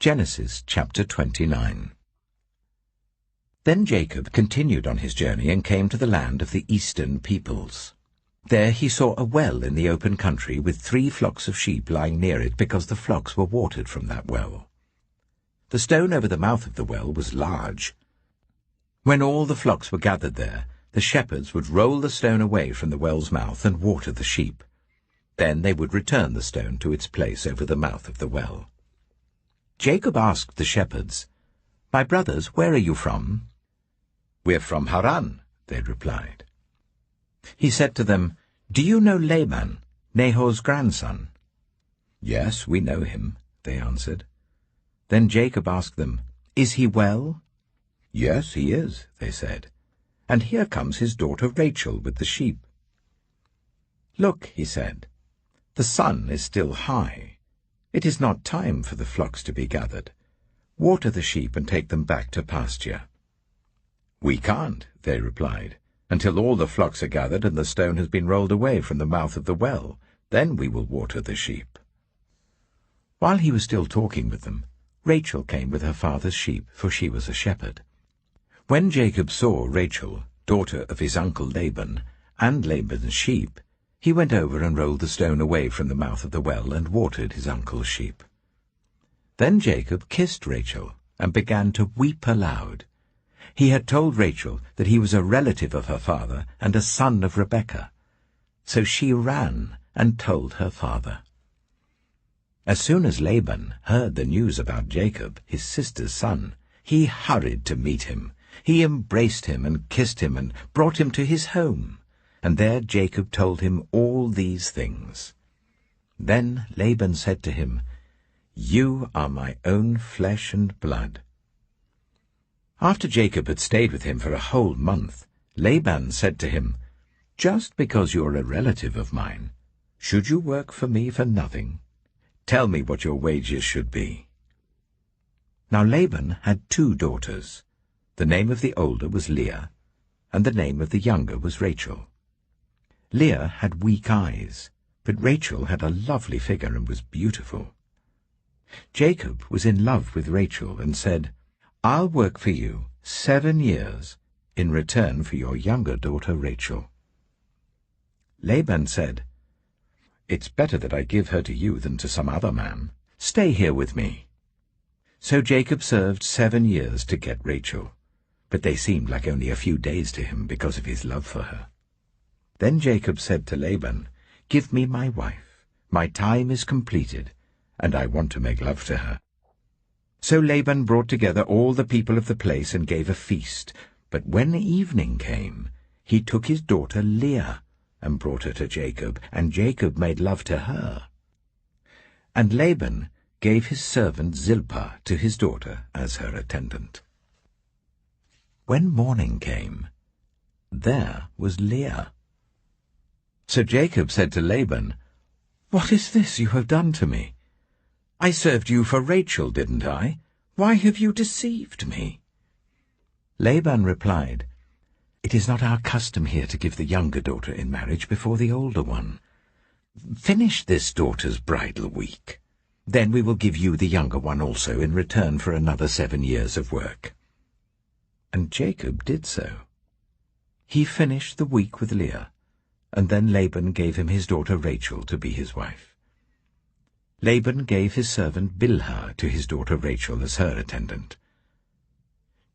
Genesis chapter 29. Then Jacob continued on his journey and came to the land of the eastern peoples. There he saw a well in the open country with 3 flocks of sheep lying near it because the flocks were watered from that well. The stone over the mouth of the well was large. When all the flocks were gathered there, the shepherds would roll the stone away from the well's mouth and water the sheep. Then they would return the stone to its place over the mouth of the well. Jacob asked the shepherds, "My brothers, where are you from?" "We're from Haran," they replied. He said to them, "Do you know Laban, Nahor's grandson?" "Yes, we know him," they answered. Then Jacob asked them, "Is he well?" "Yes, he is," they said. "And here comes his daughter Rachel with the sheep." "Look," he said, "the sun is still high. It is not time for the flocks to be gathered. Water the sheep and take them back to pasture." "We can't," they replied, "until all the flocks are gathered and the stone has been rolled away from the mouth of the well. Then we will water the sheep." While he was still talking with them, Rachel came with her father's sheep, for she was a shepherd. When Jacob saw Rachel, daughter of his uncle Laban, and Laban's sheep, he went over and rolled the stone away from the mouth of the well and watered his uncle's sheep. Then Jacob kissed Rachel and began to weep aloud. He had told Rachel that he was a relative of her father and a son of Rebekah. So she ran and told her father. As soon as Laban heard the news about Jacob, his sister's son, he hurried to meet him. He embraced him and kissed him and brought him to his home. And there Jacob told him all these things. Then Laban said to him, "You are my own flesh and blood." After Jacob had stayed with him for a whole month, Laban said to him, "Just because you are a relative of mine, should you work for me for nothing? Tell me what your wages should be." Now Laban had 2 daughters. The name of the older was Leah, and the name of the younger was Rachel. Leah had weak eyes, but Rachel had a lovely figure and was beautiful. Jacob was in love with Rachel and said, "I'll work for you 7 years in return for your younger daughter Rachel." Laban said, "It's better that I give her to you than to some other man. Stay here with me." So Jacob served 7 years to get Rachel, but they seemed like only a few days to him because of his love for her. Then Jacob said to Laban, "Give me my wife. My time is completed, and I want to make love to her." So Laban brought together all the people of the place and gave a feast. But when evening came, he took his daughter Leah and brought her to Jacob, and Jacob made love to her. And Laban gave his servant Zilpah to his daughter as her attendant. When morning came, there was Leah. So Jacob said to Laban, "What is this you have done to me? I served you for Rachel, didn't I? Why have you deceived me?" Laban replied, "It is not our custom here to give the younger daughter in marriage before the older one. Finish this daughter's bridal week. Then we will give you the younger one also in return for another 7 years of work." And Jacob did so. He finished the week with Leah, and then Laban gave him his daughter Rachel to be his wife. Laban gave his servant Bilhah to his daughter Rachel as her attendant.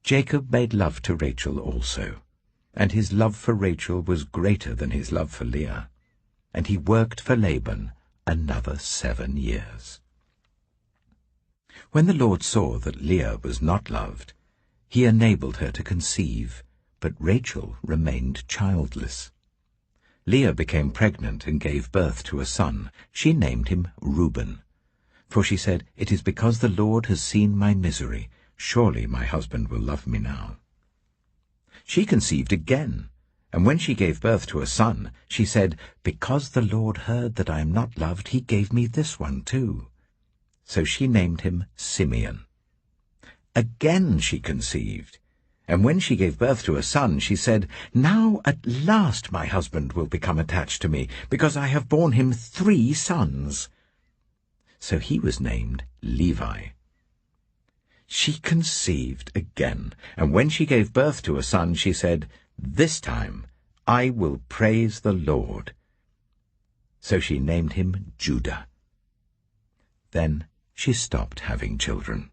Jacob made love to Rachel also, and his love for Rachel was greater than his love for Leah, and he worked for Laban another 7 years. When the Lord saw that Leah was not loved, he enabled her to conceive, but Rachel remained childless. Leah became pregnant and gave birth to a son. She named him Reuben, for she said, "It is because the Lord has seen my misery. Surely my husband will love me now." She conceived again, and when she gave birth to a son, she said, "Because the Lord heard that I am not loved, he gave me this one too." So she named him Simeon. Again she conceived, and when she gave birth to a son, she said, "Now at last my husband will become attached to me, because I have borne him 3 sons." So he was named Levi. She conceived again, and when she gave birth to a son, she said, "This time I will praise the Lord." So she named him Judah. Then she stopped having children.